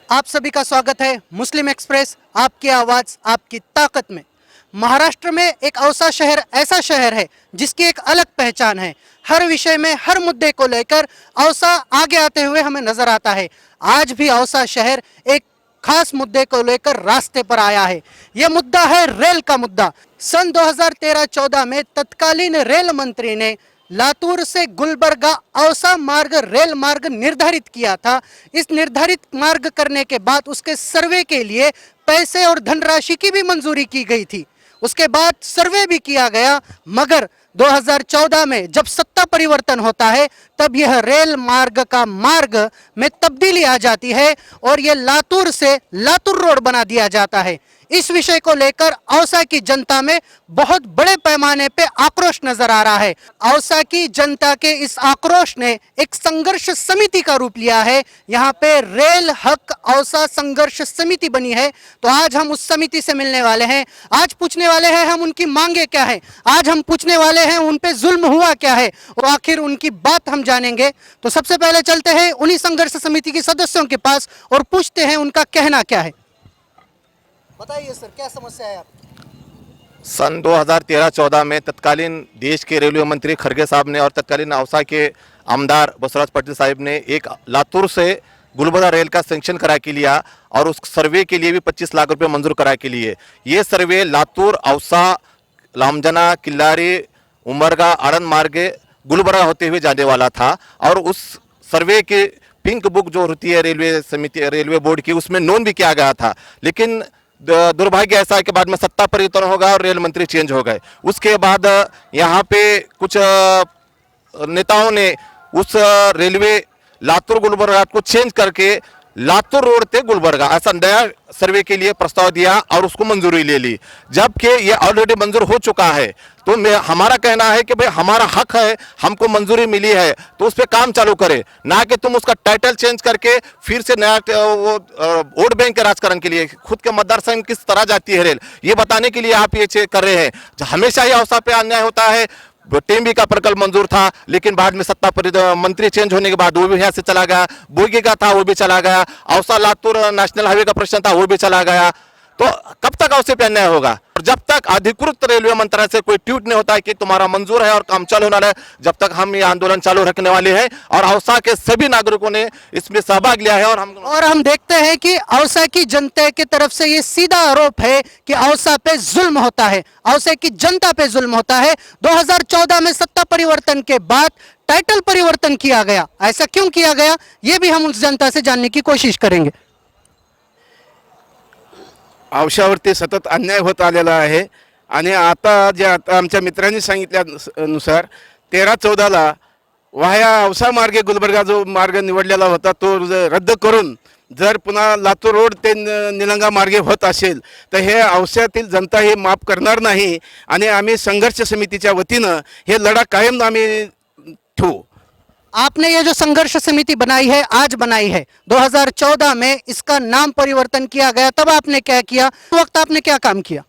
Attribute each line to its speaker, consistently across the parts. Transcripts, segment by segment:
Speaker 1: आप सभी का स्वागत है मुस्लिम एक्सप्रेस, आपकी आवाज आपकी ताकत में। महाराष्ट्र में एक औसा शहर ऐसा शहर है जिसकी एक अलग पहचान है। हर विषय में हर मुद्दे को लेकर औसा आगे आते हुए हमें नजर आता है। आज भी औसा शहर एक खास मुद्दे को लेकर रास्ते पर आया है। यह मुद्दा है रेल का मुद्दा। सन 2013-14 में तत्कालीन रेल मंत्री ने लातूर से गुलबर्गा औसा मार्ग रेल मार्ग निर्धारित किया था। इस निर्धारित मार्ग करने के बाद उसके सर्वे के लिए पैसे और धनराशि की भी मंजूरी की गई थी। उसके बाद सर्वे भी किया गया, मगर 2014 में जब सत्ता परिवर्तन होता है तब यह रेल मार्ग का मार्ग में तब्दीली आ जाती है और यह लातूर से लातूर रोड बना दिया जाता है। इस विषय को लेकर औसा की जनता में बहुत बड़े पैमाने पे आक्रोश नजर आ रहा है। औसा की जनता के इस आक्रोश ने एक संघर्ष समिति का रूप लिया है। यहाँ पे रेल हक औसा संघर्ष समिति बनी है। तो आज हम उस समिति से मिलने वाले हैं। आज पूछने वाले हैं हम उनकी मांगे क्या है। आज हम पूछने वाले हैं उन पे जुल्म हुआ क्या है और आखिर उनकी बात हम जानेंगे। तो सबसे पहले चलते हैं उन्हीं संघर्ष समिति के सदस्यों के पास और पूछते हैं उनका कहना क्या है। बताइए सर, क्या समस्या है आपकी?
Speaker 2: सन 2013-14 में तत्कालीन देश के रेलवे मंत्री खरगे साहब ने और तत्कालीन औसा के आमदार बसवराज पाटिल साहब ने एक लातूर से गुलबर्गा रेल का सेंक्शन करा के लिया और उस सर्वे के लिए भी 25 लाख रुपए मंजूर करा के लिए। ये सर्वे लातूर, औसा, लामजना, किल्लारी, उमरगा, आड़ंद मार्गे गुलबर्गा होते हुए जाने वाला था। और उस सर्वे के पिंक बुक जो होती है रेलवे समिति रेलवे बोर्ड की, उसमें नोन भी किया गया था। लेकिन दुर्भाग्य ऐसा है कि बाद में सत्ता परिवर्तन होगा और रेल मंत्री चेंज हो गए। उसके बाद यहाँ पे कुछ नेताओं ने उस रेलवे लातूर गुलबर्गा को चेंज करके लातूर रोड से गुलबर्गा ऐसा नया सर्वे के लिए प्रस्ताव दिया और उसको मंजूरी ले ली, जबकि ये ऑलरेडी मंजूर हो चुका है। तो हमारा कहना है कि भाई हमारा हक है, हमको मंजूरी मिली है तो उस पर काम चालू करे, ना कि तुम उसका टाइटल चेंज करके फिर से नया वो वोट बैंक के राजकारण के लिए खुद के मतदार संघ किस तरह जाती है रेल, ये बताने के लिए आप ये कर रहे हैं। हमेशा ही औसा पे अन्याय होता है। टेम्बी का प्रकल्प मंजूर था, लेकिन बाद में सत्ता मंत्री चेंज होने के बाद वो भी यहाँ से चला गया। बोगी का था वो भी चला गया। औसा लातूर नेशनल हाईवे का प्रश्न था वो भी चला गया। तो कब तक औसे पे अन्याय होगा? और जब तक अधिकृत रेलवे मंत्रालय से कोई ट्वीट नहीं होता है कि तुम्हारा मंजूर है और काम चालू होना है, जब तक हम ये आंदोलन चालू रखने वाले हैं। और औसा के सभी नागरिकों ने इसमें सहभाग लिया है। और हम
Speaker 1: देखते हैं कि औसा की जनता की तरफ से ये सीधा आरोप है कि औसा पे जुल्म होता है, औसा की जनता पे जुल्म होता है। 2014 में सत्ता परिवर्तन के बाद टाइटल परिवर्तन किया गया। ऐसा क्यों किया गया, ये भी हम उस जनता से जानने की कोशिश करेंगे।
Speaker 3: औशावरती सतत अन्याय होत आलेला आहे आणि आता आमच्या मित्रांनी सांगितल्यानुसार 13-14ला वाया औसा मार्गे गुलबर्गा जो मार्ग निवडलेला होता तो रद्द करून जर पुन्हा लातूर रोड ते निलंगा मार्गे होत असेल तर हे औस्यातील जनता हे माफ करणार नाही आणि आम्ही संघर्ष समितीच्या वतीनं हे लढा कायम आम्ही ठेवू।
Speaker 1: आपने ये जो संघर्ष समिति बनाई है, आज बनाई है, 2014 में इसका नाम परिवर्तन किया गया, तब आपने क्या किया, उस वक्त आपने क्या काम किया?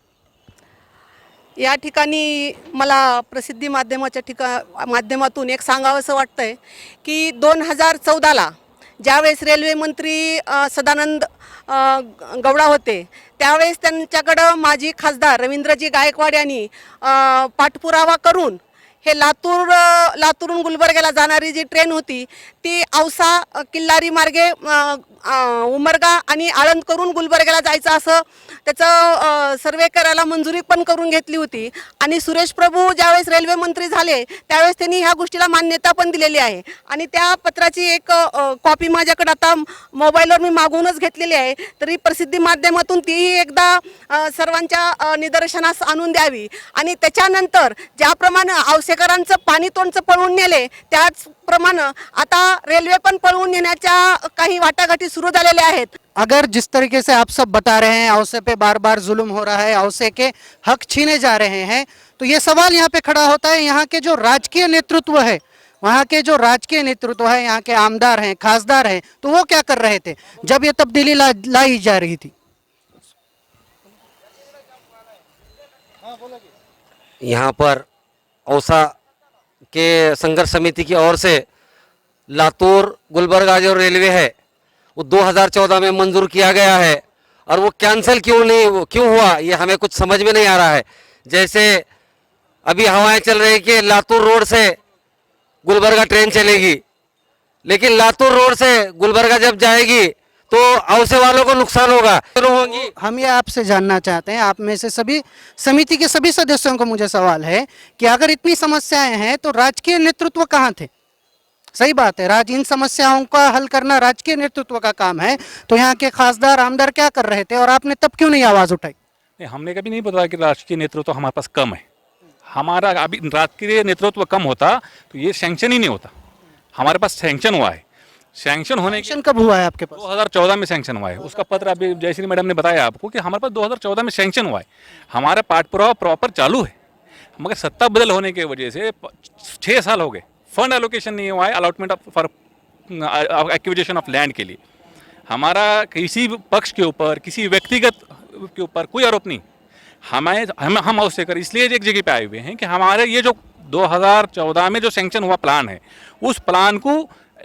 Speaker 4: या ठिकाणी मला प्रसिद्धी माध्यमातून एक सांगावंसं वाटतंय की 2014ला ज्यावेळेस रेल्वे मंत्री सदानंद गौडा होते त्यावेळेस त्यांच्याकडं माजी खासदार रवींद्रजी गायकवाड यांनी पाठपुरावा करून हे लातूरून गुलबर्ग्याला जाणारी जी ट्रेन होती ती औसा किल्लारी मार्गे उमरगा आणि आळंद करून गुलबर्ग्याला जायचं असं त्याचं सर्वे करायला मंजुरी पण करून घेतली होती। आणि सुरेश प्रभू ज्यावेळेस रेल्वे मंत्री झाले त्यावेळेस त्यांनी ह्या गोष्टीला मान्यता पण दिलेली आहे आणि त्या पत्राची एक कॉपी माझ्याकडे आता मोबाईलवर मी मागवूनच घेतलेली आहे। तरी प्रसिद्धी माध्यमातून तीही एकदा सर्वांच्या निदर्शनास आणून द्यावी। आणि त्याच्यानंतर ज्याप्रमाणे औसेकरांचं पाणी तोंडचं पळवून नेले त्याचप्रमाणे आता रेल्वे पण पळवून नेण्याच्या काही वाटाघाटी शुरू झालेल्या आहेत।
Speaker 1: अगर जिस तरीके से आप सब बता रहे हैं औसे पे बार बार जुल्म हो रहा है, औसे के हक छीने जा रहे हैं, तो ये सवाल यहाँ पे खड़ा होता है, यहाँ के जो राजकीय नेतृत्व है, वहाँ के जो राजकीय नेतृत्व है, यहाँ के आमदार हैं, खासदार हैं, तो वो क्या कर रहे थे जब ये तब्दीली लाई जा रही थी?
Speaker 5: यहाँ पर औसा के संघर्ष समिति की ओर से लातूर गुलबर्गा जो रेलवे है वो 2014 में मंजूर किया गया है और वो कैंसिल क्यों हुआ ये हमें कुछ समझ में नहीं आ रहा है। जैसे अभी हवाएं चल रही कि लातूर रोड से गुलबर्गा ट्रेन चलेगी, लेकिन लातूर रोड से गुलबर्गा जब जाएगी तो औसे वालों को नुकसान होगा, होंगी।
Speaker 1: हम ये आपसे जानना चाहते हैं, आप में से सभी समिति के सभी सदस्यों को मुझे सवाल है कि अगर इतनी समस्याएं हैं तो राजकीय नेतृत्व कहाँ थे? सही बात है, इन समस्याओं का हल करना राजकीय नेतृत्व का काम है, तो यहाँ के खासदार आमदार क्या कर रहे थे और आपने तब क्यों नहीं आवाज उठाई?
Speaker 6: नहीं, हमने कभी नहीं बताया कि राजकीय नेतृत्व हमारे पास कम है। हमारा अभी राजकीय नेतृत्व कम होता तो ये सैंक्शन ही नहीं होता। हमारे पास सैंक्शन हुआ है, सैंक्शन होने के
Speaker 1: एक्शन कब हुआ है आपके पास?
Speaker 6: 2014 में सैंक्शन हुआ है। उसका पत्र अभी जयश्री मैडम ने बताया आपको कि हमारे पास 2014 में सैंक्शन हुआ है। हमारा पाठ पुरावा प्रॉपर चालू है, मगर सत्ता बदल होने की वजह से 6 साल हो गए, फंड एलोकेशन नहीं हुआ है allotment for acquisition of land के लिए। हमारा किसी पक्ष के ऊपर, किसी व्यक्तिगत के ऊपर कोई आरोप नहीं। हम उससे कर इसलिए एक जगह पे आए हुए हैं कि हमारे ये जो 2014 में जो सैंक्शन हुआ प्लान है, उस प्लान को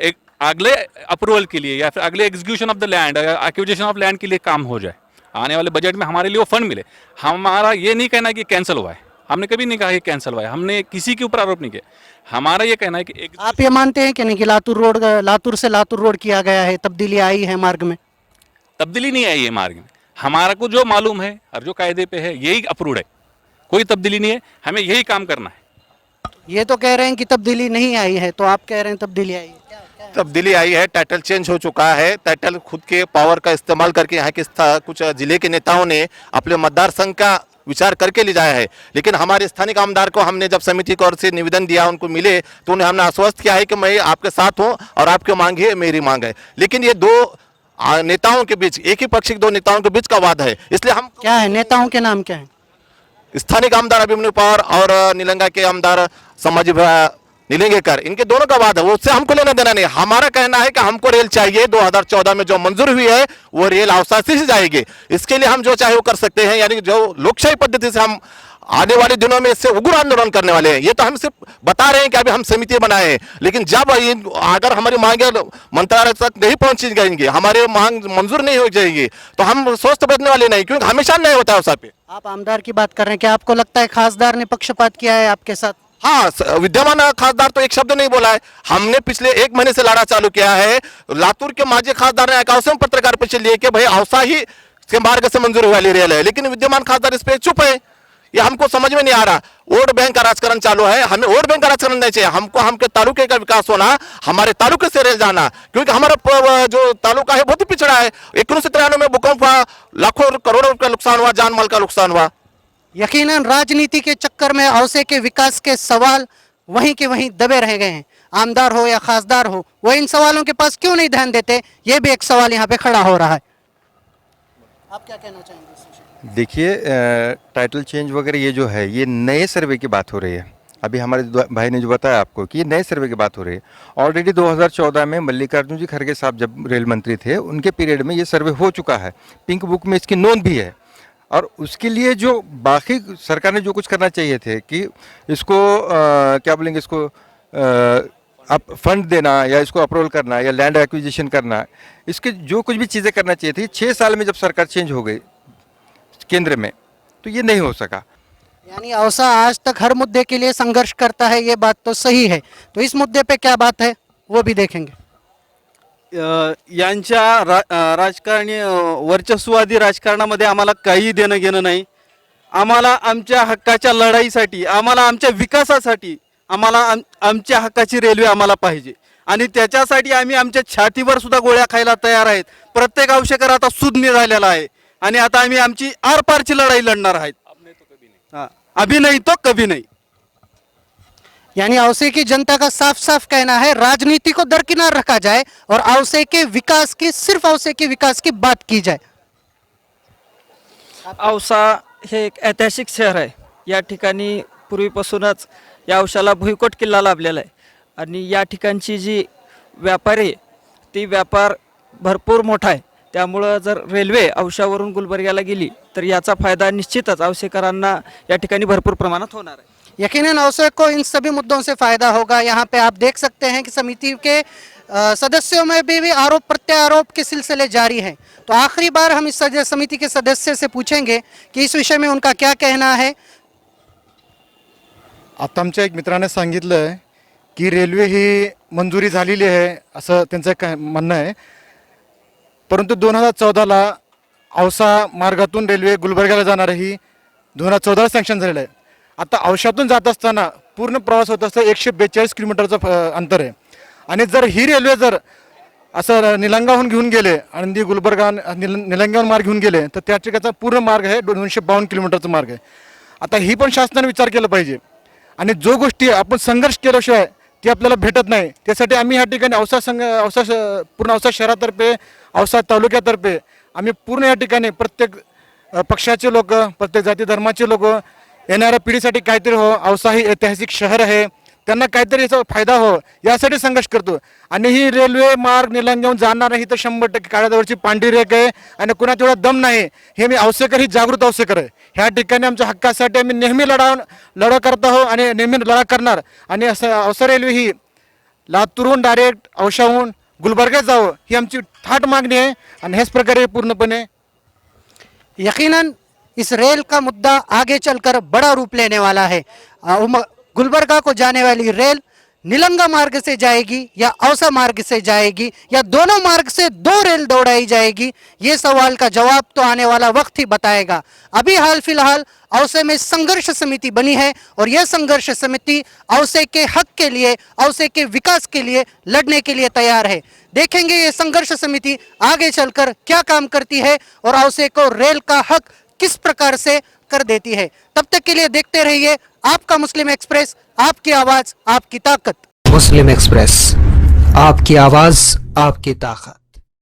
Speaker 6: एक अगले अप्रूवल के लिए या फिर अगले execution of the land, acquisition of land के लिए काम हो जाए, आने वाले बजट में हमारे लिए वो फंड मिले। हमारा ये नहीं कहना कि कैंसिल हुआ है, हमने कभी नहीं कहा कि कैंसिल हुआ है, हमने किसी के ऊपर आरोप नहीं किया। हमारा ये कहना है कि
Speaker 1: आप ये मानते हैं कि नहीं कि लातूर से लातूर रोड किया गया है, तब्दीली आई है मार्ग में?
Speaker 6: तब्दीली नहीं आई है मार्ग में। हमारा को जो मालूम है और जो कायदे पे है यही अप्रूव्ड है, कोई तब्दीली नहीं है, हमें यही काम करना है।
Speaker 1: ये तो कह रहे हैं कि तब्दीली नहीं आई है, तो आप कह रहे हैं तब्दीली आई है।
Speaker 2: तब्दीली आई है, टाइटल चेंज हो चुका है। टाइटल खुद के पावर का इस्तेमाल करके यहाँ के कुछ जिले के नेताओं ने अपने मतदार संघ का विचार करके ले जाया है। लेकिन हमारे स्थानिक आमदार को हमने जब समिति की ओर से निवेदन दिया, उनको मिले, तो उन्हें हमने आश्वस्त किया है कि मैं आपके साथ हूँ और आपकी मांग है मेरी मांग है। लेकिन ये दो नेताओं के बीच, एक ही पक्ष के दो नेताओं के बीच का वाद है। इसलिए हम
Speaker 1: क्या है, नेताओं के नाम क्या है?
Speaker 2: स्थानिक आमदार अभिमन्यु पवार और निलंगा के आमदार समाजी नीलेंगेकर, इनके दोनों का वाद है, वो उससे हमको लेना देना नहीं। हमारा कहना है कि हमको रेल चाहिए, 2014 में जो मंजूर हुई है वो रेल अवसासी से जाएगी। इसके लिए हम जो चाहे वो कर सकते हैं, यानी जो लोकशाही पद्धति से हम आने वाले दिनों में इससे उग्र आंदोलन करने वाले हैं। ये तो हम सिर्फ बता रहे हैं कि अभी हम समिति बनाए हैं, लेकिन जब अगर हमारी मांगे मंत्रालय तक नहीं पहुंच जाएंगी, हमारे मांग मंजूर नहीं हो जाएगी, तो हम सोच तो बदलने वाले नहीं, क्योंकि हमेशा नहीं होता है उस पे।
Speaker 1: आप आमदार की बात कर रहे हैं, क्या आपको लगता है खासदार ने पक्षपात किया है आपके साथ?
Speaker 2: हाँ, विद्यमान खासदार तो एक शब्द नहीं बोला है। हमने पिछले 1 महीने से लड़ा चालू किया है। लातूर के माजी खासदार ने एक पत्रकार परिषद लिए कि भाई औसा ही के मार्ग से मंजूर हुआ रेल है, लेकिन विद्यमान खासदार इस पे चुप है। ये हमको समझ में नहीं आ रहा। वोट बैंक का राजकारण चालू है, हमें वोट बैंक का राजकारण नहीं चाहिए। हमको हमके तालुके का विकास होना, हमारे तालुके से रेल जाना, क्योंकि हमारा जो तालुका है बहुत ही पिछड़ा है। 1993 में भूकंप हुआ, लाखों करोड़ों का नुकसान हुआ, जान माल का नुकसान हुआ।
Speaker 1: यकीनन राजनीति के चक्कर में औसे के विकास के सवाल वहीं के वहीं दबे रह गए हैं। आमदार हो या खासदार हो, वो इन सवालों के पास क्यों नहीं ध्यान देते, ये भी एक सवाल यहाँ पे खड़ा हो रहा है। आप क्या कहना चाहेंगे?
Speaker 7: देखिए, टाइटल चेंज वगैरह ये जो है, ये नए सर्वे की बात हो रही है। अभी हमारे भाई ने जो बताया आपको कि ये नए सर्वे की बात हो रही है। ऑलरेडी 2014 में मल्लिकार्जुन जी खड़गे साहब जब रेल मंत्री थे, उनके पीरियड में ये सर्वे हो चुका है। पिंक बुक में इसकी नोंद भी है। और उसके लिए जो बाकी सरकार ने जो कुछ करना चाहिए थे कि इसको क्या बोलेंगे, इसको आप फंड देना या इसको अप्रूवल करना या लैंड एक्विजिशन करना, इसके जो कुछ भी चीज़ें करना चाहिए थी, 6 साल में जब सरकार चेंज हो गई केंद्र में, तो ये नहीं हो सका।
Speaker 1: यानी औसा आज तक हर मुद्दे के लिए संघर्ष करता है, ये बात तो सही है। तो इस मुद्दे पे क्या बात है वो भी देखेंगे।
Speaker 8: यांच्या राजकारणी वर्चस्ववादी राजकारणामध्ये आम्हाला काही देणं घेणं नाही। आम्हाला आमच्या हक्काच्या लढाईसाठी, आम्हाला आमच्या विकासासाठी, आम्हाला आमच्या हक्काची रेल्वे आम्हाला पाहिजे आणि त्याच्यासाठी आम्ही आमच्या छातीवर सुद्धा गोळ्या खायला तयार आहेत। प्रत्येक आवश्यकर आता सुज्ञ झालेला आहे आणि आता आम्ही आमची आरपारची लढाई लढणार आहेत। अभी नहीं तो कभी नहीं।
Speaker 1: यानी औसे की जनता का साफ साफ कहना है राजनीति को दरकिनार रखा जाए और औसे के विकास की, सिर्फ औसे के विकास की बात की जाए।
Speaker 9: औसा हे एक ऐतिहासिक शहर आहे। या ठिकाणी पूर्वीपासूनच या औशाला भुईकोट किल्ला लाभलेला आहे आणि या ठिकाणची जी व्यापार आहे ती व्यापार भरपूर मोठा आहे। त्यामुळं जर रेल्वे औशावरून गुलबर्ग्याला गेली तर याचा फायदा निश्चितच औसेकरांना या ठिकाणी भरपूर प्रमाणात होणार आहे।
Speaker 1: यकीनन औसे को इन सभी मुद्दों से फायदा होगा। यहाँ पे आप देख सकते हैं कि समिति के सदस्यों में भी आरोप प्रत्यारोप के सिलसिले जारी हैं। तो आखिरी बार हम इस समिति के सदस्य से पूछेंगे कि इस विषय में उनका क्या कहना है।
Speaker 10: आता आमच्या एक मित्राने सांगितलं की रेल्वे ही मंजुरी झालेली आहे असं त्यांचं म्हणणं आहे, परंतु 2014ला औसा मार्गातून रेल्वे गुलबर्ग्याला जाणार ही 2014 सँक्शन झालेलं आहे। आता औशातून जात असताना पूर्ण प्रवास होत असता 142 किलोमीटरचं अंतर आहे आणि जर ही रेल्वे जर असं निलंगाहून घेऊन गेले आणि ती गुलबर्गा निलंग्याहून मार्ग घेऊन गेले तर त्या ठिकाणचा पूर्ण मार्ग आहे 252 किलोमीटरचा मार्ग आहे। आता ही पण शासनाने विचार केला पाहिजे आणि जो गोष्टी आपण संघर्ष केल्याशिवाय ती आपल्याला भेटत नाही। त्यासाठी आम्ही ह्या ठिकाणी पूर्ण औसा शहरातर्फे औसा तालुक्यातर्फे आम्ही पूर्ण या ठिकाणी प्रत्येक पक्षाचे लोक, प्रत्येक जाती धर्माचे लोक येणाऱ्या पिढीसाठी काहीतरी हो, औसा ही ऐतिहासिक शहर आहे, त्यांना काहीतरी याचा फायदा हो यासाठी संघर्ष करतो। आणि ही रेल्वे मार्ग निलंग्याहून जाणार नाही तर 100% काळ्याजवळची पांढरी रेख आहे आणि कुणाचा एवढा दम नाही हे मी औसेकर ही जागृत औसेकर आहे। ह्या ठिकाणी आमच्या हक्कासाठी आम्ही नेहमी लढा करत आहोत आणि नेहमी लढा करणार। आणि असं औसा रेल्वे ही लातूरहून डायरेक्ट औशाहून गुलबर्ग्यात जावं ही आमची थाट मागणी आहे आणि ह्याच प्रकारे पूर्णपणे
Speaker 1: यकीनन इस रेल का मुद्दा आगे चलकर बड़ा रूप लेने वाला है। गुलबर्गा को जाने वाली रेल निलंगा मार्ग से जाएगी या औसा मार्ग से जाएगी या दोनों मार्ग से 2 रेल दौड़ाई जाएगी, ये सवाल का जवाब तो आने वाला वक्त ही बताएगा। अभी हाल फिलहाल औसे में संघर्ष समिति बनी है और यह संघर्ष समिति औसे के हक के लिए, औसे के विकास के लिए लड़ने के लिए तैयार है। देखेंगे ये संघर्ष समिति आगे चलकर क्या काम करती है और औसे को रेल का हक किस प्रकार से कर देती है। तब तक के लिए देखते रहिए आपका मुस्लिम एक्सप्रेस, आपकी आवाज आपकी ताकत।
Speaker 11: मुस्लिम एक्सप्रेस, आपकी आवाज आपकी ताकत।